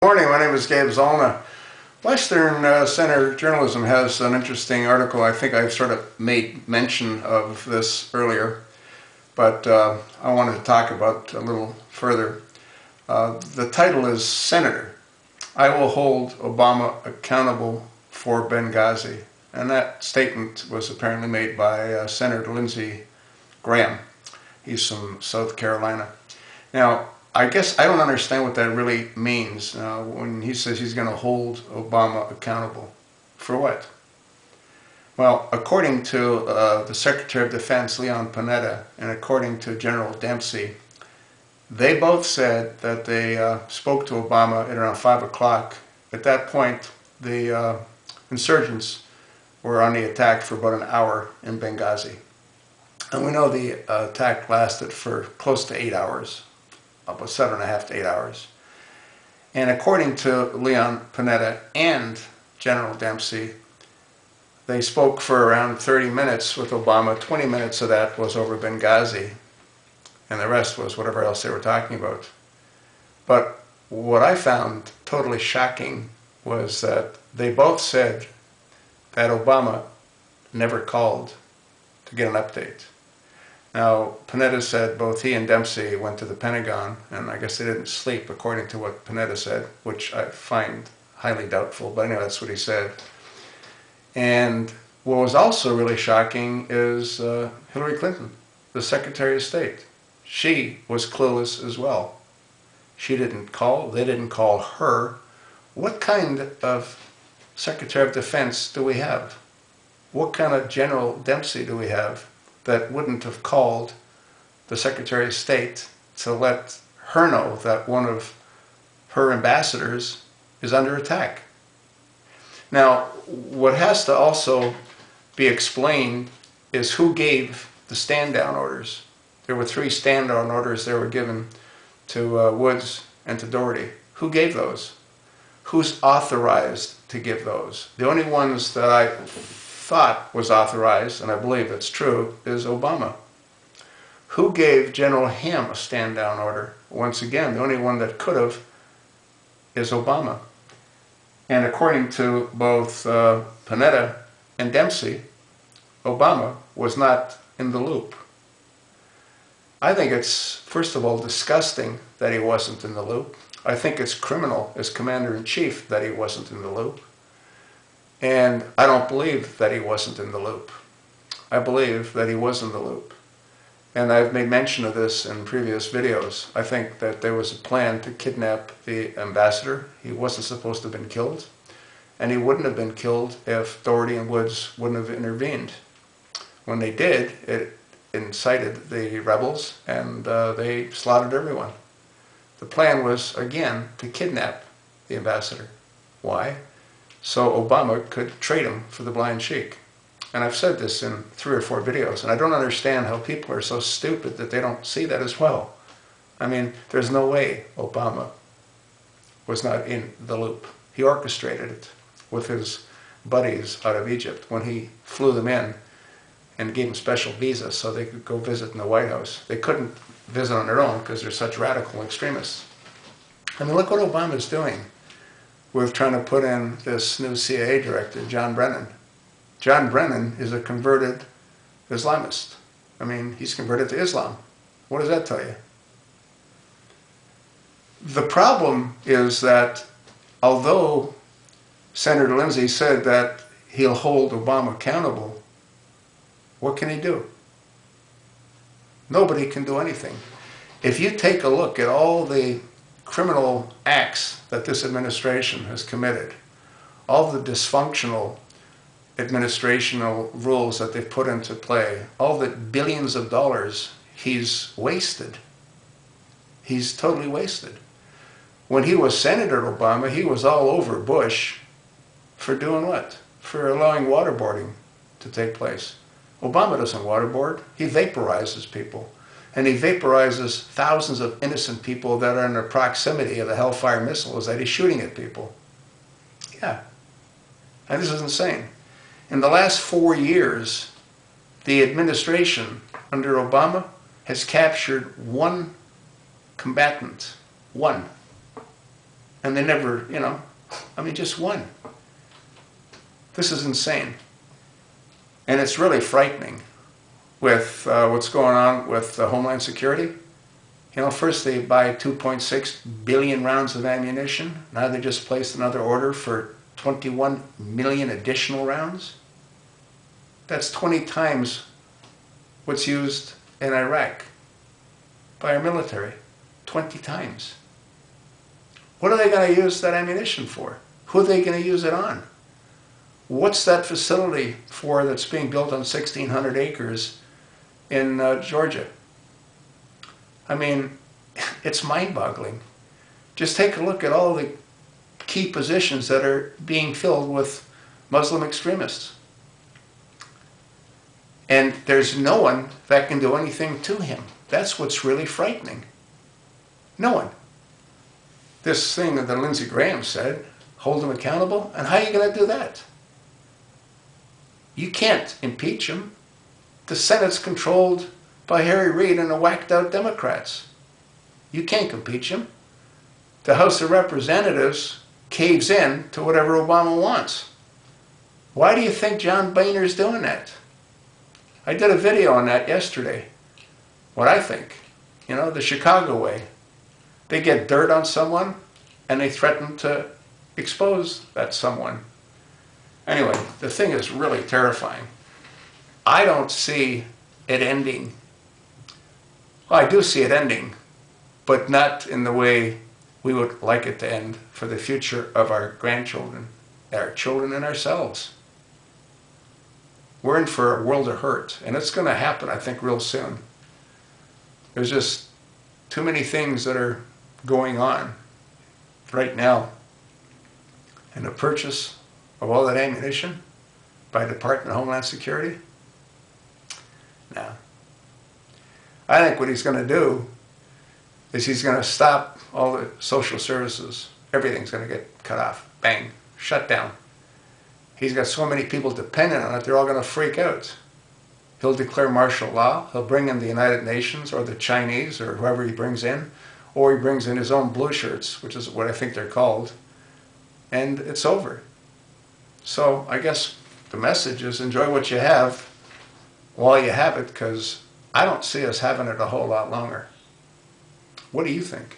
Morning, my name is Gabe Zollner. Western Center Journalism has an interesting article. I think I've sort of made mention of this earlier, but I wanted to talk about a little further. The title is Senator, I will hold Obama accountable for Benghazi. And that statement was apparently made by Senator Lindsay. He's from South Carolina. Now, I guess I don't understand what that really means when he says he's going to hold Obama accountable. For what? Well, according to the Secretary of Defense, Leon Panetta, and according to General Dempsey, they both said that they spoke to Obama at around 5 o'clock. At that point, the insurgents were on the attack for about an hour in Benghazi. And we know the attack lasted for close to 8 hours. About 7.5 to 8 hours. And according to Leon Panetta and General Dempsey, they spoke for around 30 minutes with Obama. 20 minutes of that was over Benghazi, and the rest was whatever else they were talking about. But what I found totally shocking was that they both said that Obama never called to get an update. Now, Panetta said both he and Dempsey went to the Pentagon, and I guess they didn't sleep, according to what Panetta said, which I find highly doubtful, but anyway, that's what he said. And what was also really shocking is Hillary Clinton, the Secretary of State. She was clueless as well. She didn't call, they didn't call her. What kind of Secretary of Defense do we have? What kind of General Dempsey do we have that wouldn't have called the Secretary of State to let her know that one of her ambassadors is under attack? Now, what has to also be explained is who gave the stand-down orders. There were 3 stand-down orders that were given to Woods and to Doherty. Who gave those? Who's authorized to give those? The only ones that I thought was authorized, and I believe it's true, is Obama. Who gave General Ham a stand-down order? Once again, the only one that could have is Obama. And according to both Panetta and Dempsey, Obama was not in the loop. I think it's, first of all, disgusting that he wasn't in the loop. I think it's criminal as Commander-in-Chief that he wasn't in the loop. And I don't believe that he wasn't in the loop. I believe that he was in the loop. And I've made mention of this in previous videos. I think that there was a plan to kidnap the ambassador. He wasn't supposed to have been killed. And he wouldn't have been killed if Doherty and Woods wouldn't have intervened. When they did, it incited the rebels, and they slaughtered everyone. The plan was, again, to kidnap the ambassador. Why? So Obama could trade him for the blind sheik. And I've said this in 3 or 4 videos, and I don't understand how people are so stupid that they don't see that as well. I mean, there's no way Obama was not in the loop. He orchestrated it with his buddies out of Egypt when he flew them in and gave them special visas so they could go visit in the White House. They couldn't visit on their own because they're such radical extremists. I mean, look what Obama's doing with trying to put in this new CIA director, John Brennan. John Brennan is a converted Islamist. I mean, he's converted to Islam. What does that tell you? The problem is that although Senator Lindsay said that he'll hold Obama accountable, what can he do? Nobody can do anything. If you take a look at all the criminal acts that this administration has committed, all the dysfunctional administrational rules that they've put into play, all the billions of dollars he's wasted. He's totally wasted. When he was Senator Obama, he was all over Bush for doing what? For allowing waterboarding to take place. Obama doesn't waterboard. He vaporizes people. And he vaporizes thousands of innocent people that are in the proximity of the Hellfire missiles that he's shooting at people. Yeah. And this is insane. In the last 4 years, the administration under Obama has captured 1 combatant. 1. And they never, you know, I mean, just one. This is insane. And it's really frightening with what's going on with Homeland Security. You know, first they buy 2.6 billion rounds of ammunition. Now they just placed another order for 21 million additional rounds. That's 20 times what's used in Iraq by our military. 20 times. What are they going to use that ammunition for? Who are they going to use it on? What's that facility for that's being built on 1,600 acres in Georgia? I mean, it's mind-boggling. Just take a look at all the key positions that are being filled with Muslim extremists. And there's no one that can do anything to him. That's what's really frightening. No one. This thing that Lindsay said, hold him accountable, and how are you going to do that? You can't impeach him. The Senate's controlled by Harry Reid and the whacked-out Democrats. You can't impeach him. The House of Representatives caves in to whatever Obama wants. Why do you think John Boehner's doing that? I did a video on that yesterday. What I think, you know, the Chicago way. They get dirt on someone and they threaten to expose that someone. Anyway, the thing is really terrifying. I don't see it ending. Well, I do see it ending, but not in the way we would like it to end for the future of our grandchildren, our children, and ourselves. We're in for a world of hurt, and it's going to happen, I think, real soon. There's just too many things that are going on right now. And the purchase of all that ammunition by the Department of Homeland Security? Now, I think what he's going to do is he's going to stop all the social services. Everything's going to get cut off. Bang. Shut down. He's got so many people dependent on it, they're all going to freak out. He'll declare martial law. He'll bring in the United Nations or the Chinese or whoever he brings in. Or he brings in his own blue shirts, which is what I think they're called. And it's over. So I guess the message is enjoy what you have while you have it, because I don't see us having it a whole lot longer. What do you think?